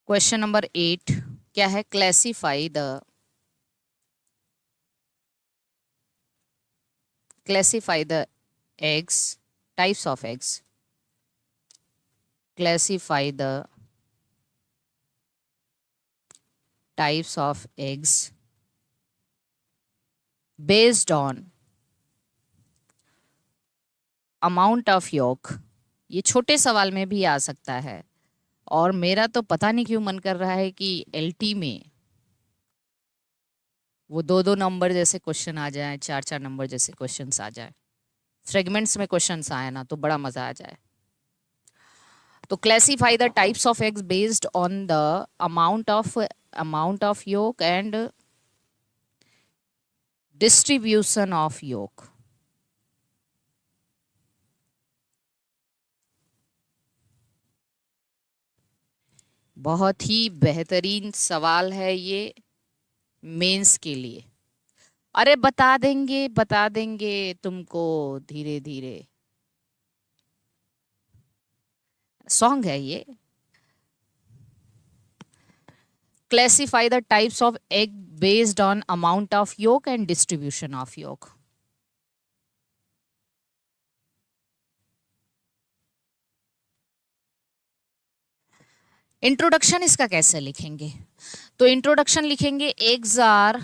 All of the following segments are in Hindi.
क्वेश्चन नंबर 8 क्या है? Classify the eggs, types of eggs, classify the types of eggs based on amount of yolk। ये छोटे सवाल में भी आ सकता है और मेरा तो पता नहीं क्यों मन कर रहा है कि एलटी में वो दो दो नंबर जैसे क्वेश्चन आ जाए, चार चार नंबर जैसे क्वेश्चंस आ जाए, फ्रेगमेंट्स में क्वेश्चंस आए ना तो बड़ा मजा आ जाए। तो classify the types of eggs based on the amount of yolk and distribution of yolk। बहुत ही बेहतरीन सवाल है ये मेंस के लिए। अरे बता देंगे तुमको धीरे धीरे। सॉन्ग है ये। Classify the types of egg based on amount of yolk and distribution of yolk। Introduction इसका कैसे लिखेंगे? तो इंट्रोडक्शन लिखेंगे eggs are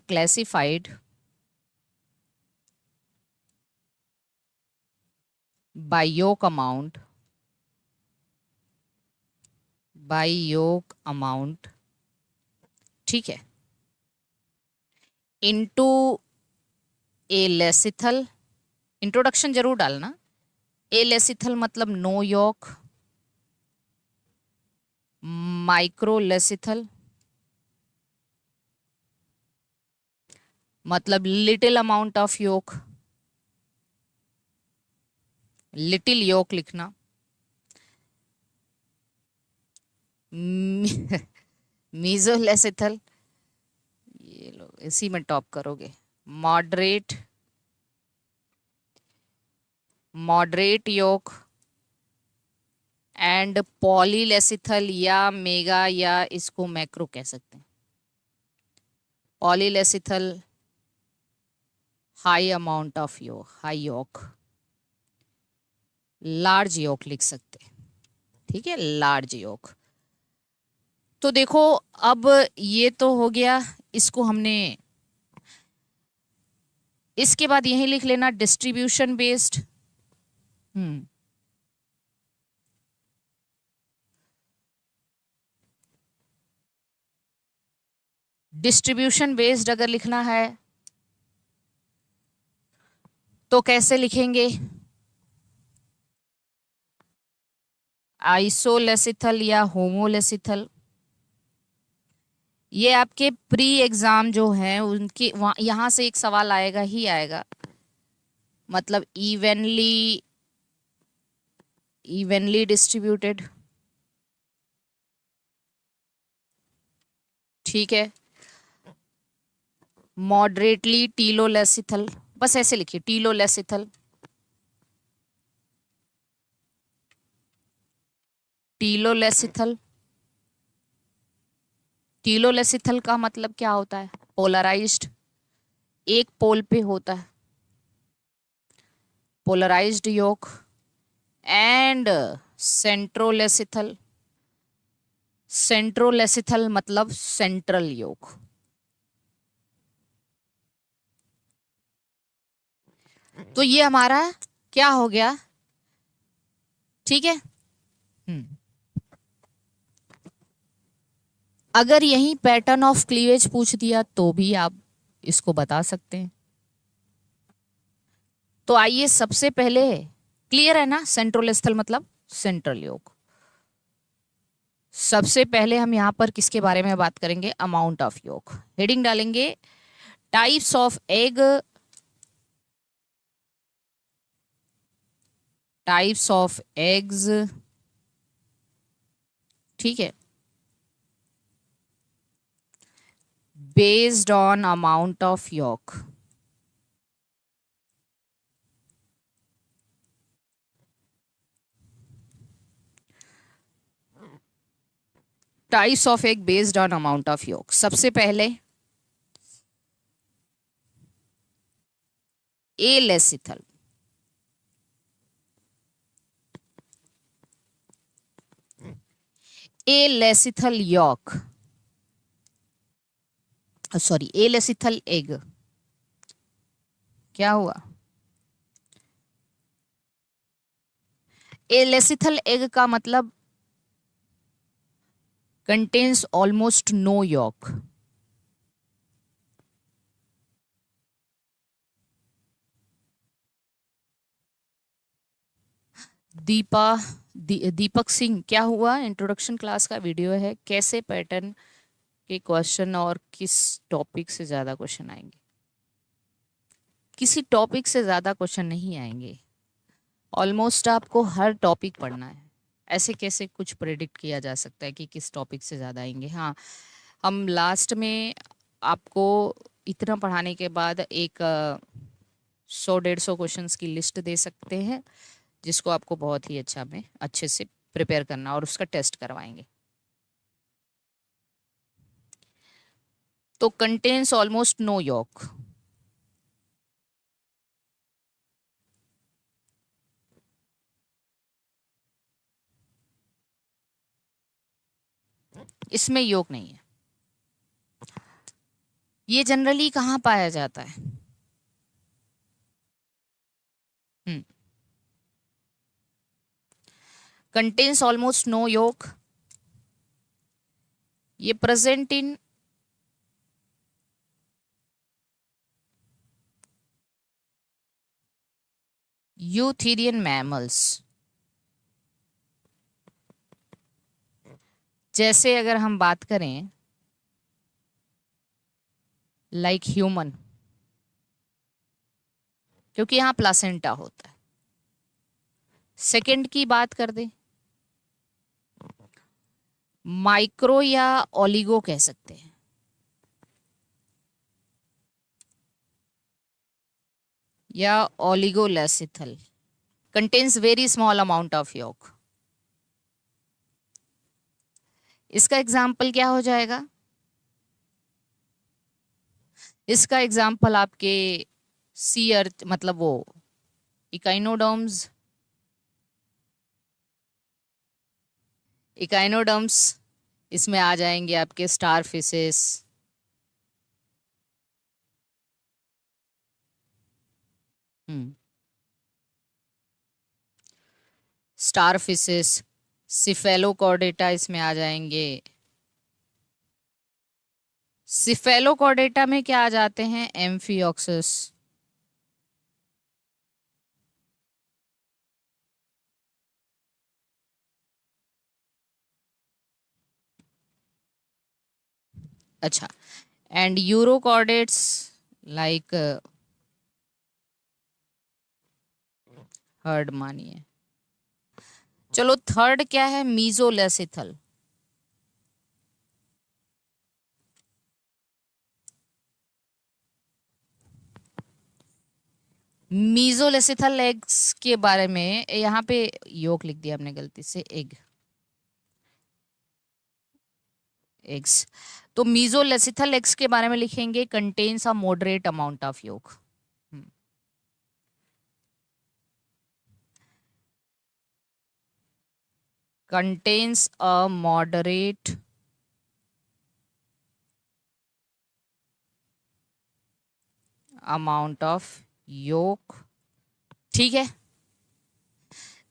classified by yolk amount, ठीक है, इनटू ए लेसिथल। इंट्रोडक्शन जरूर डालना। ए लेसिथल मतलब नो yolk, माइक्रो लेसिथल मतलब little amount of yolk, little yolk लिखना। मीजोलेसिथल, ये लोग इसी में टॉप करोगे। Moderate moderate yolk and polylecithal या मेगा या इसको मैक्रो कह सकते हैं। Polylecithal high amount of high yolk, large yolk लिख सकते हैं, ठीक है, लार्ज yolk। तो देखो अब ये तो हो गया, इसको हमने, इसके बाद यही लिख लेना डिस्ट्रीब्यूशन बेस्ड। डिस्ट्रीब्यूशन बेस्ड अगर लिखना है तो कैसे लिखेंगे? आइसोलेसिथल या होमोलेसिथल। ये आपके प्री एग्जाम जो हैं उनकी वहाँ यहाँ से एक सवाल आएगा ही आएगा। मतलब इवनली डिस्ट्रीब्यूटेड, ठीक है, मॉडरेटली टीलोलेसिथल, बस ऐसे लिखिए टीलोलेसिथल, टीलोलेसिथल। टीलोलेसिथल का मतलब क्या होता है? पोलराइज्ड, एक पोल पे होता है, polarised yolk। And centrolecithal, centrolecithal मतलब सेंट्रल yolk। तो ये हमारा क्या हो गया, ठीक है। अगर यही पैटर्न ऑफ क्लीवेज पूछ दिया तो भी आप इसको बता सकते हैं। तो आइए सबसे पहले, क्लियर है ना, सेंट्रोलेस्थल मतलब सेंट्रल योग। सबसे पहले हम यहां पर किसके बारे में बात करेंगे? Amount of yolk. हेडिंग डालेंगे types of egg, types of eggs, ठीक है, based on amount of yolk। Types of egg based on amount of yolk. सबसे पहले alecithal, alecithal yolk, sorry alecithal egg. क्या हुआ? एलेसिथल एग का मतलब contains almost no yolk. Deepak Singh, क्या हुआ? इंट्रोडक्शन क्लास का वीडियो है, कैसे पैटर्न के क्वेश्चन और किस टॉपिक से ज्यादा क्वेश्चन आएंगे? किसी टॉपिक से ज्यादा क्वेश्चन नहीं आएंगे, ऑलमोस्ट आपको हर टॉपिक पढ़ना है। ऐसे कैसे कुछ प्रेडिक्ट किया जा सकता है कि किस टॉपिक से ज़्यादा आएंगे? हाँ, हम लास्ट में आपको इतना पढ़ाने के बाद एक 100-150 क्वेश्चंस की लिस्ट दे सकते हैं, जिसको आपको बहुत ही अच्छे से प्रिपेयर करना और उसका टेस्ट करवाएंगे। तो कंटेन्स ऑलमोस्ट नो यॉक, इसमें योग नहीं है। ये जनरली कहाँ पाया जाता है? कंटेन्स ऑलमोस्ट नो योग, ये प्रेजेंट इन यूथेरियन मैमल्स। जैसे अगर हम बात करें लाइक ह्यूमन, क्योंकि यहां प्लासेंटा होता है। सेकंड की बात कर दें, माइक्रो या ओलिगो कह सकते हैं, या oligolecithal, contains very small amount of yolk. इसका एग्जाम्पल क्या हो जाएगा? इसका एग्जाम्पल आपके सी अर्थ, मतलब वो इकाइनोडर्म्स, इकाइनोडर्म्स इसमें आ जाएंगे आपके star fishes, star fishes, cephalochordata इसमें आ जाएंगे। सिफेलोकॉर्डेटा में क्या आ जाते हैं? एम्फियोक्सिस, अच्छा, एंड यूरोकॉर्डेट्स लाइक हर्ड मानिए। चलो थर्ड क्या है? मीजोलेसिथल। मीजोलेसिथल एग्स के बारे में, यहाँ पे योक लिख दिया हमने गलती से, एग्स। तो मीजोलेसिथल एग्स के बारे में लिखेंगे contains a moderate amount of yolk. Contains a moderate amount of yolk. ठीक है,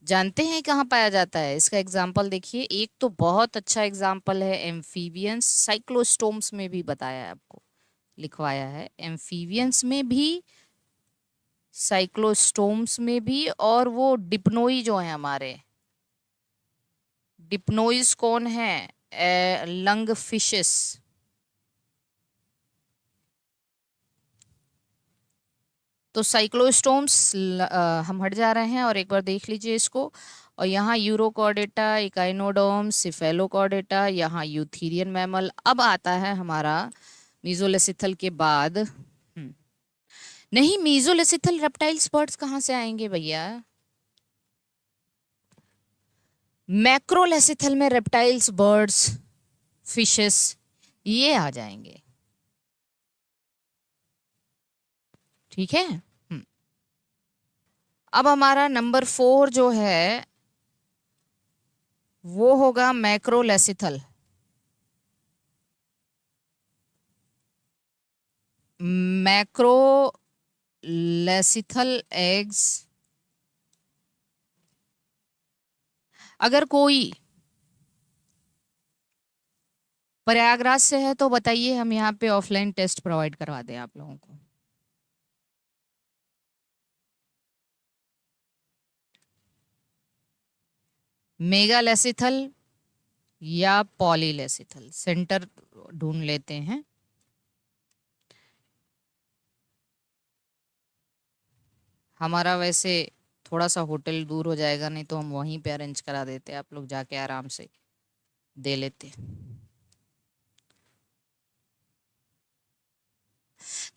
जानते हैं कहाँ पाया जाता है? इसका एग्जाम्पल देखिए, एक तो बहुत अच्छा एग्जाम्पल है एम्फीबियंस, साइक्लोस्टोम्स में भी बताया है आपको, लिखवाया है, एम्फीबियंस में भी, साइक्लोस्टोम्स में भी, और वो डिप्नोई जो है हमारे, डिप्नोइस कौन है? Lung fishes. तो साइक्लोस्टोम्स हम हट जा रहे हैं, और एक बार देख लीजिए इसको। और यहाँ यूरोकॉर्डेटा, इकाइनोडर्म्स, सिफेलोकॉर्डेटा, यहाँ यूथेरियन मैमल। अब आता है हमारा मीजोलेसिथल के बाद, नहीं, मीजोलेसिथल रेप्टाइल्स बर्ड्स कहाँ से आएंगे भैया? मैक्रोलेसिथल में रेप्टाइल्स बर्ड्स फिशेस, ये आ जाएंगे। ठीक है। अब हमारा नंबर 4 जो है वो होगा मैक्रोलेसिथल। मैक्रोलेसिथल एग्स। अगर कोई प्रयागराज से है तो बताइए, हम यहाँ पे ऑफलाइन टेस्ट प्रोवाइड करवा दें आप लोगों को। मेगालेसिथल या पॉलीलेसिथल, सेंटर ढूंढ लेते हैं। हमारा वैसे थोड़ा सा होटल दूर हो जाएगा, नहीं तो हम वहीं पे अरेंज करा देते, आप लोग जाके आराम से दे लेते।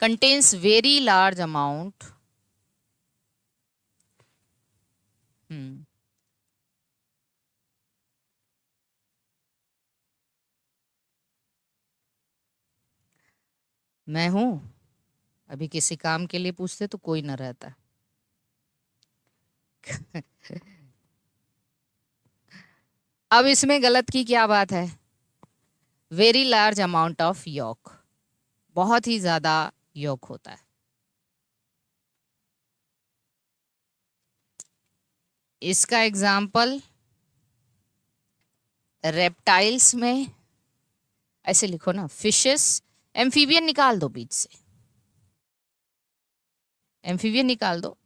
कंटेन्स वेरी लार्ज अमाउंट मैं हूं, अभी किसी काम के लिए पूछते तो कोई ना रहता। अब इसमें गलत की क्या बात है? Very large amount of York, बहुत ही ज्यादा यॉक होता है। इसका एग्जाम्पल रेप्टाइल्स में ऐसे लिखो ना, फिशेस। एम्फीबियन निकाल दो बीच से, एम्फीबियन निकाल दो।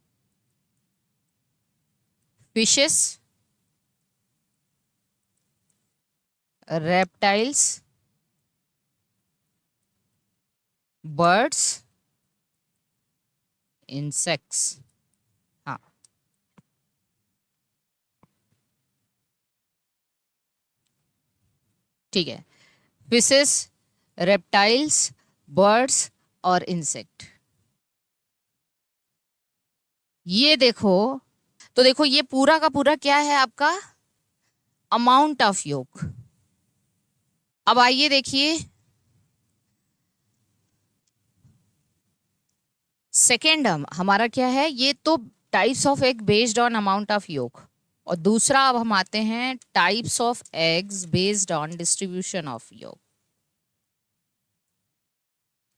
Fishes, reptiles, birds, insects. हाँ, ठीक है। फिशेस, रेप्टाइल्स, बर्ड्स और इंसेक्ट। ये देखो, तो देखो ये पूरा का पूरा क्या है आपका? Amount of yolk. अब आइए देखिए सेकेंड हमारा क्या है, ये तो types of egg based on amount of yolk. और दूसरा अब हम आते हैं types of eggs based on distribution of yolk.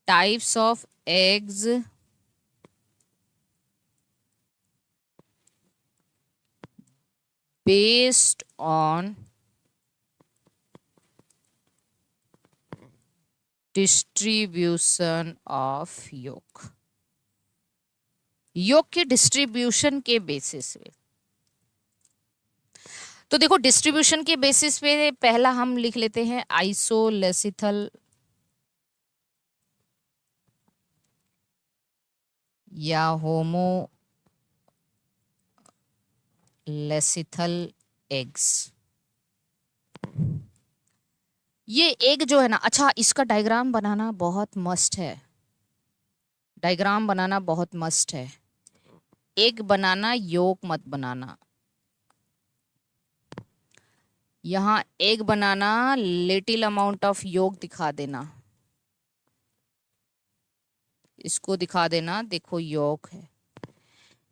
Types of eggs based on distribution of yolk. Yolk के डिस्ट्रीब्यूशन के बेसिस पे, तो देखो डिस्ट्रीब्यूशन के बेसिस पे पहला हम लिख लेते हैं आइसोलेसिथल या होमोलेसिथल एग्स। ये एग जो है ना, अच्छा इसका डायग्राम बनाना बहुत मस्ट है, डायग्राम बनाना बहुत मस्ट है। एग बनाना, योक मत बनाना। यहाँ एग बनाना, लिटिल अमाउंट ऑफ योक दिखा देना, इसको दिखा देना, देखो योक है।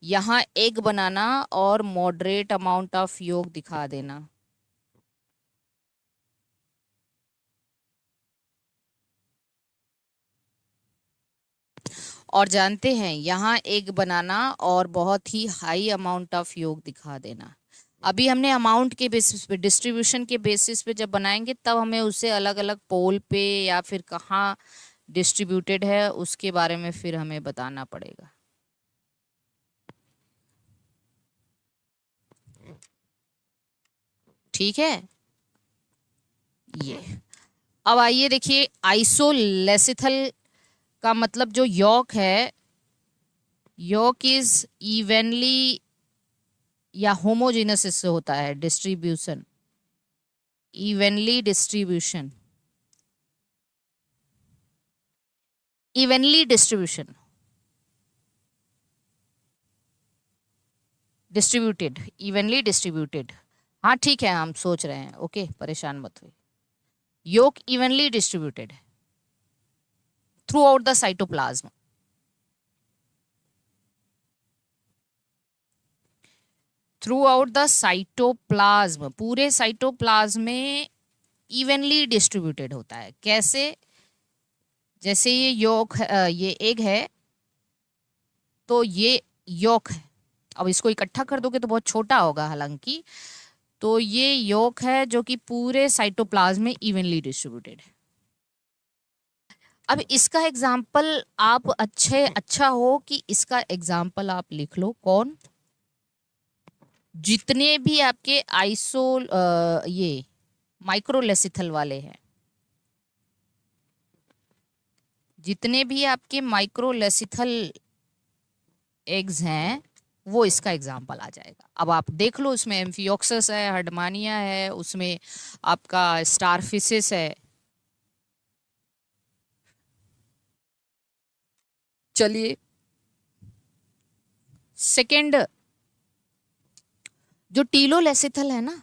यहाँ एग बनाना और मॉडरेट अमाउंट ऑफ योक दिखा देना। और जानते हैं यहाँ एग बनाना और बहुत ही हाई अमाउंट ऑफ योग दिखा देना। अभी हमने अमाउंट के बेसिस पे, डिस्ट्रीब्यूशन के बेसिस पे जब बनाएंगे तब हमें उसे अलग अलग पोल पे या फिर कहाँ डिस्ट्रीब्यूटेड है उसके बारे में फिर हमें बताना पड़ेगा। ठीक है। ये अब आइए देखिए, आइसोलेसिथल का मतलब जो यॉक है, यॉक इज इवनली या होमोजेनस इससे होता है distribution, evenly distribution, evenly distribution, distributed, evenly distributed. हाँ ठीक है, हम सोच रहे हैं, ओके परेशान मत हुई। Yolk evenly distributed throughout the cytoplasm. Throughout the cytoplasm, पूरे साइटोप्लाज्म में इवनली डिस्ट्रीब्यूटेड होता है. कैसे? जैसे ये योक ये एग है, तो ये योक है. अब इसको इकट्ठा कर दोगे तो बहुत छोटा होगा हालांकि. तो ये योक है जो कि पूरे साइटोप्लाज्म में इवनली डिस्ट्रीब्यूटेड है. अब इसका एग्जाम्पल आप अच्छा हो कि इसका एग्जाम्पल आप लिख लो. कौन? जितने भी आपके ये माइक्रोलेसिथल वाले हैं, जितने भी आपके माइक्रोलेसिथल एग्स हैं, वो इसका एग्जाम्पल आ जाएगा. अब आप देख लो, उसमें एम्फियोक्सस है, हर्डमानिया है, उसमें आपका स्टारफिसिस है. चलिए सेकंड, जो टीलोलेसिथल है ना,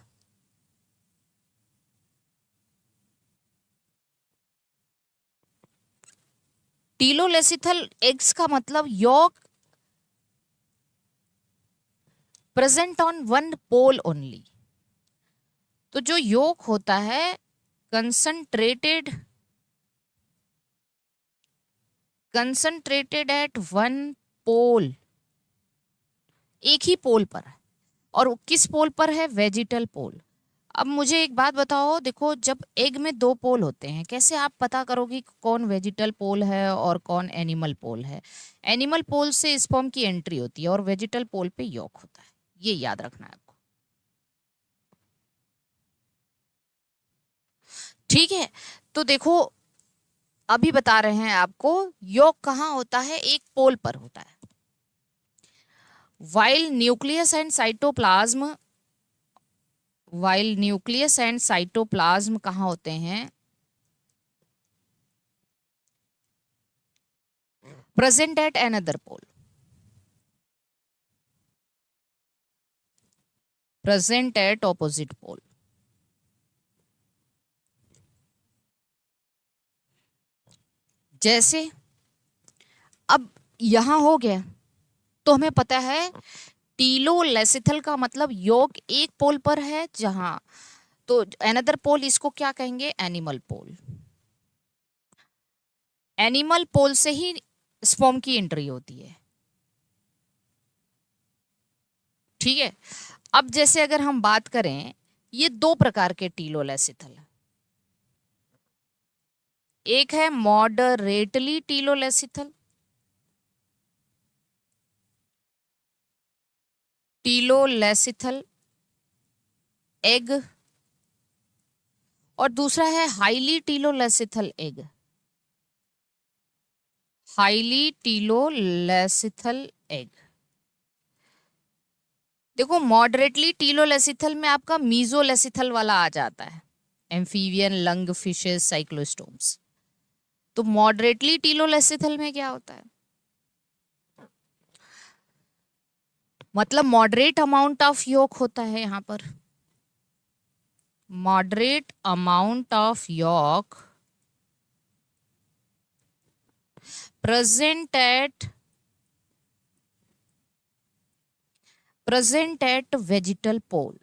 टीलोलेसिथल एग्स का मतलब yolk present on one pole only. तो जो योक होता है कंसंट्रेटेड एट वन पोल, एक ही पोल पर है. और किस पोल पर है? वेजिटल पोल. अब मुझे एक बात बताओ, देखो जब एग में दो पोल होते हैं, कैसे आप पता करोगे कौन वेजिटल पोल है और कौन एनिमल पोल है? एनिमल पोल से स्पर्म की एंट्री होती है और वेजिटल पोल पे यॉक होता है. ये याद रखना है आपको. ठीक है, तो देखो अभी बता रहे हैं आपको यॉक कहाँ होता है? एक पोल पर होता है. while nucleus and cytoplasm कहाँ होते हैं? present at another pole. present at opposite pole. जैसे अब यहां हो गया, तो हमें पता है टीलोलेसिथल का मतलब योक एक पोल पर है जहां, तो अनदर पोल इसको क्या कहेंगे? एनिमल पोल. एनिमल पोल से ही स्पर्म की एंट्री होती है. ठीक है, अब जैसे अगर हम बात करें, ये दो प्रकार के टीलोलेसिथल है. एक है मॉडरेटली टीलोलेसिथल, एग, और दूसरा है हाईली टीलोलेसिथल एग. देखो मॉडरेटली टीलोलेसिथल में आपका मीजोलेसिथल वाला आ जाता है, एम्फीबियन, लंग फिशेस, साइक्लोस्टोम्स. तो मॉडरेटली टीलोलेसिथल में क्या होता है? मतलब मॉडरेट अमाउंट ऑफ योक होता है यहां पर. Moderate amount of yolk present at vegetal pole.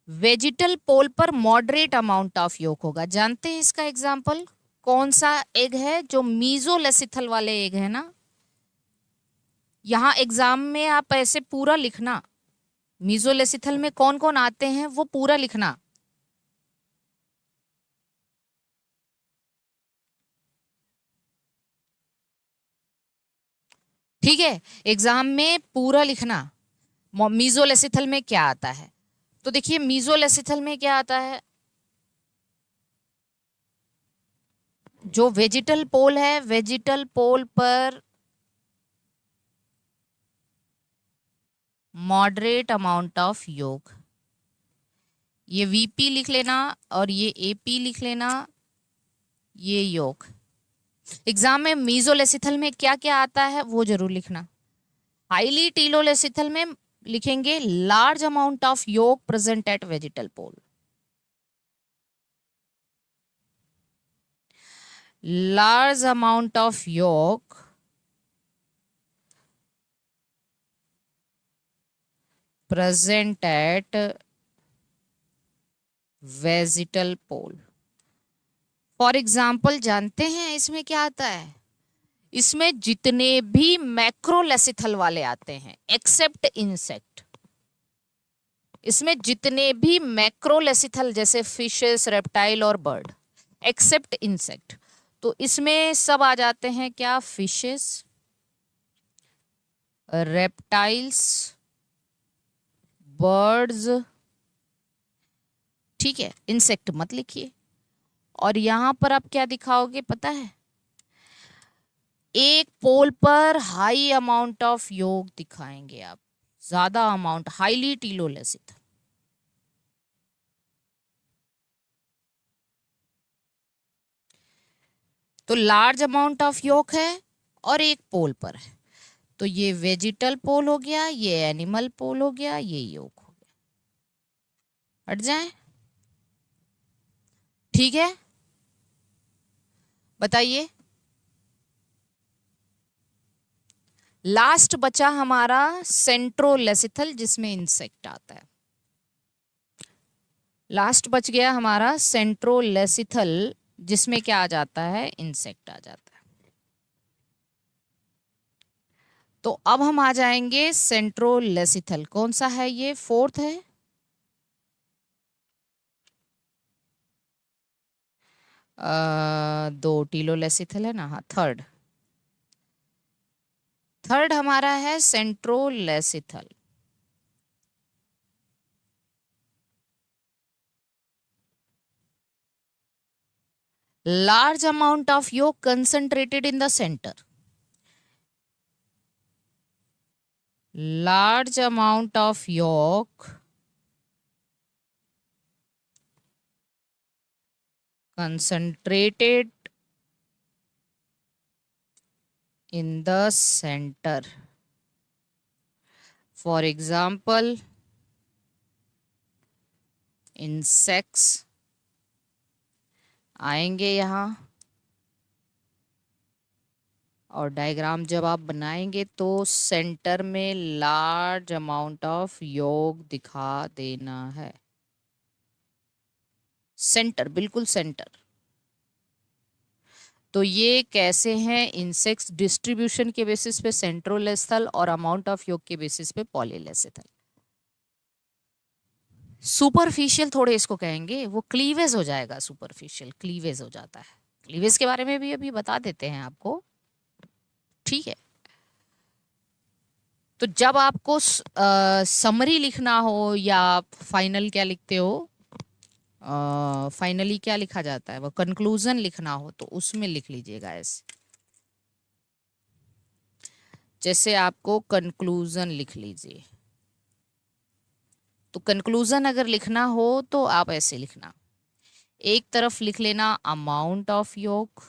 Vegetal pole पर मॉडरेट अमाउंट ऑफ योक होगा. जानते हैं इसका एग्जाम्पल कौन सा एग है? जो मीजोलेसिथल वाले एग है ना, यहां एग्जाम में आप ऐसे पूरा लिखना, मीजोलेसिथल में कौन कौन आते हैं वो पूरा लिखना. ठीक है, एग्जाम में पूरा लिखना मीजोलेसिथल में क्या आता है. तो देखिए मीजोलेसिथल में क्या आता है, जो वेजिटल पोल है, वेजिटल पोल पर मॉडरेट अमाउंट ऑफ योक. ये वीपी लिख लेना और ये एपी लिख लेना, ये योक. एग्जाम में मीजोलेसिथल में क्या क्या आता है वो जरूर लिखना. हाईली टीलोलेसिथल में लिखेंगे large amount of yolk present at vegetal pole. large amount of yolk present at vegetal pole. For example जानते हैं इसमें क्या आता है? इसमें जितने भी मैक्रोलेसिथल वाले आते हैं एक्सेप्ट इंसेक्ट, इसमें जितने भी मैक्रोलेसिथल जैसे फिशेस, रेप्टाइल और बर्ड, एक्सेप्ट इंसेक्ट, तो इसमें सब आ जाते हैं क्या? फिशेस, रेप्टाइल्स, बर्ड्स, ठीक है, इंसेक्ट मत लिखिए। और यहां पर आप क्या दिखाओगे पता है? एक पोल पर हाई अमाउंट ऑफ योग दिखाएंगे आप, ज्यादा अमाउंट, हाईली टीलोलेसिथ। तो लार्ज अमाउंट ऑफ योग है और एक पोल पर है, तो ये वेजिटल पोल हो गया, ये एनिमल पोल हो गया, ये योग हो गया। हट जाए, ठीक है, बताइए। लास्ट बचा हमारा सेंट्रोलेसिथल जिसमें इंसेक्ट आता है। लास्ट बच गया हमारा सेंट्रोलेसिथल जिसमें क्या आ जाता है? इंसेक्ट आ जाता है। तो अब हम आ जाएंगे सेंट्रोलेसिथल, कौन सा है ये? फोर्थ है। दो टीलोलेसिथल है ना, हाँ थर्ड। थर्ड हमारा है centrolecithal. large amount of yolk concentrated in the center, large amount of yolk concentrated in the center. For example, insects आएंगे यहाँ, और डायग्राम जब आप बनाएंगे तो सेंटर में लार्ज अमाउंट ऑफ योग दिखा देना है। सेंटर, बिल्कुल सेंटर। तो ये कैसे हैं? इंसेक्ट्स डिस्ट्रीब्यूशन के बेसिस पे सेंट्रोलेसिथल और अमाउंट ऑफ योग के बेसिस पे पॉलीलेसिथल। सुपरफिशियल थोड़े इसको कहेंगे, वो क्लीवेज हो जाएगा, सुपरफिशियल क्लीवेज हो जाता है। क्लीवेज के बारे में भी अभी बता देते हैं आपको, ठीक है। तो जब आपको समरी लिखना हो या आप फाइनल क्या लिखते हो, फाइनली क्या लिखा जाता है, वो कंक्लूजन लिखना हो तो उसमें लिख लीजिएगा ऐसे। जैसे आपको कंक्लूजन लिख लीजिए, तो कंक्लूजन अगर लिखना हो तो आप ऐसे लिखना, एक तरफ लिख लेना अमाउंट ऑफ योग,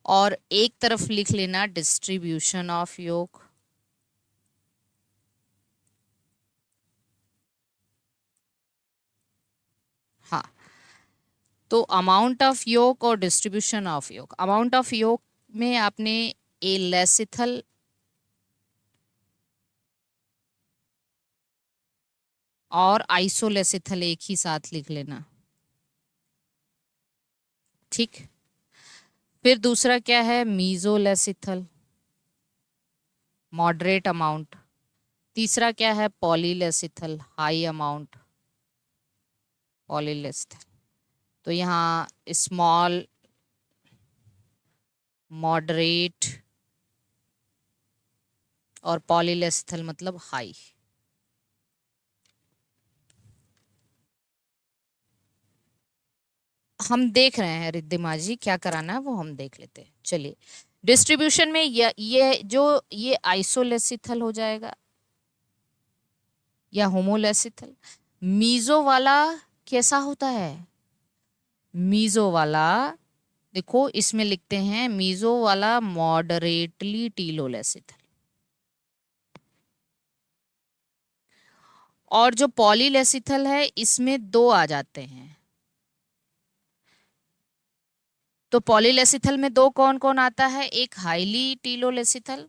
और एक तरफ लिख लेना डिस्ट्रीब्यूशन ऑफ योग। हाँ, तो अमाउंट ऑफ योग और डिस्ट्रीब्यूशन ऑफ योग। अमाउंट ऑफ योग में आपने एलेसिथल और आइसोलेसिथल एक ही साथ लिख लेना, ठीक। फिर दूसरा क्या है? मीजोलेसिथल, मॉडरेट अमाउंट। तीसरा क्या है? पॉलीलेसिथल, हाई अमाउंट, पॉलीलेसिथल। तो यहाँ स्मॉल, मॉडरेट और पॉलीलेसिथल मतलब हाई। हम देख रहे हैं रिद्धिमा जी क्या कराना है वो हम देख लेते हैं। चलिए, डिस्ट्रीब्यूशन में ये आइसोलेसिथल हो जाएगा या होमोलेसिथल। मीजो वाला कैसा होता है? मीजो वाला देखो इसमें लिखते हैं मीजो वाला मॉडरेटली टीलोलेसिथल, और जो पॉलीलेसिथल है इसमें 2 आ जाते हैं। तो पॉलीलेसिथल में 2 कौन कौन आता है? एक हाईली टीलोलेसिथल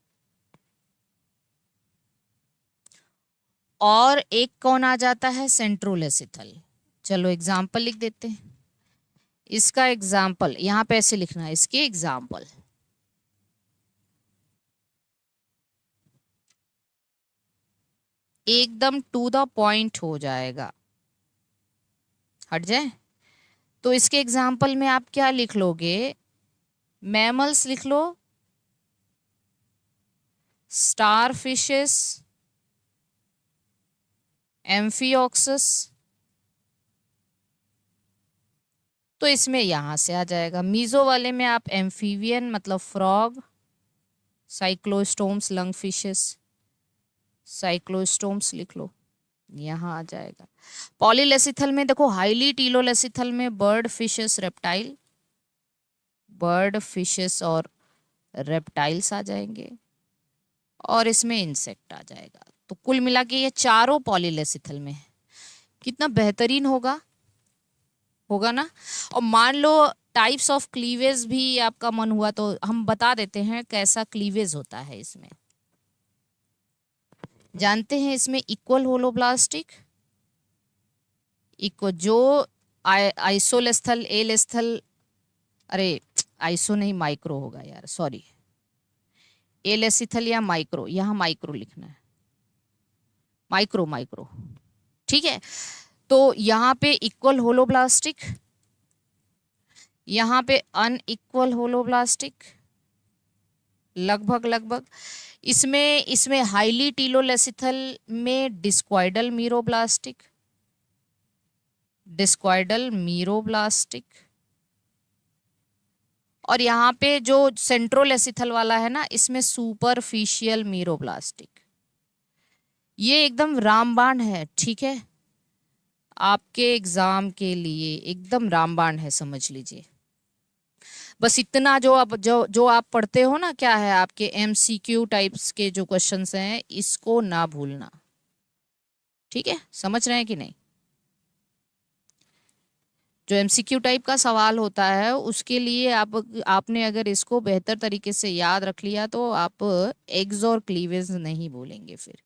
और एक कौन आ जाता है? सेंट्रोलेसिथल। चलो एग्जाम्पल लिख देते हैं। इसका एग्जाम्पल यहां पे ऐसे लिखना है, इसके एग्जाम्पल। एकदम टू द पॉइंट हो जाएगा, हट जाए। तो इसके एग्जाम्पल में आप क्या लिख लोगे? मैमल्स लिख लो, स्टार फिशेस, एम्फियोक्सस। तो इसमें यहां से आ जाएगा। मीजो वाले में आप एम्फीवियन मतलब frog, cyclostomes lung fishes, cyclostomes लिख लो, यहाँ आ जाएगा। पॉलीलेसिथल में देखो, हाईली टीलोलेसिथल में bird fishes, reptile, bird fishes और रेप्टाइल्स आ जाएंगे, और इसमें इंसेक्ट आ जाएगा। तो कुल मिला के ये चारों पॉलीलेसिथल में है। कितना बेहतरीन होगा, होगा ना। और मान लो टाइप्स ऑफ क्लीवेज भी आपका मन हुआ तो हम बता देते हैं कैसा क्लीवेज होता है इसमें। जानते हैं इसमें इक्वल होलोब्लास्टिक, इक्वल जो आइसोलेस्थल एलेस्थल, अरे आइसो नहीं माइक्रो होगा यार, सॉरी, एलेसिथल या माइक्रो, यहाँ माइक्रो लिखना है, माइक्रो माइक्रो, ठीक है। तो यहाँ पे इक्वल होलोब्लास्टिक, यहाँ पे अनइक्वल होलोब्लास्टिक, लगभग लगभग। इसमें हाईली टीलोलेसिथल में डिस्क्वाइडल मीरोब्लास्टिक, डिस्क्वाइडल मीरोब्लास्टिक, और यहाँ पे जो सेंट्रोलेसिथल वाला है ना, इसमें सुपरफिशियल मीरोब्लास्टिक। ये एकदम रामबाण है, ठीक है, आपके एग्जाम के लिए एकदम रामबाण है, समझ लीजिए। बस इतना जो आप पढ़ते हो ना, क्या है आपके एमसीक्यू टाइप्स के जो क्वेश्चंस हैं, इसको ना भूलना, ठीक है। समझ रहे हैं कि नहीं? जो एमसीक्यू टाइप का सवाल होता है उसके लिए आपने अगर इसको बेहतर तरीके से याद रख लिया तो आप एग्स और क्लीवेज नहीं बोलेंगे फिर।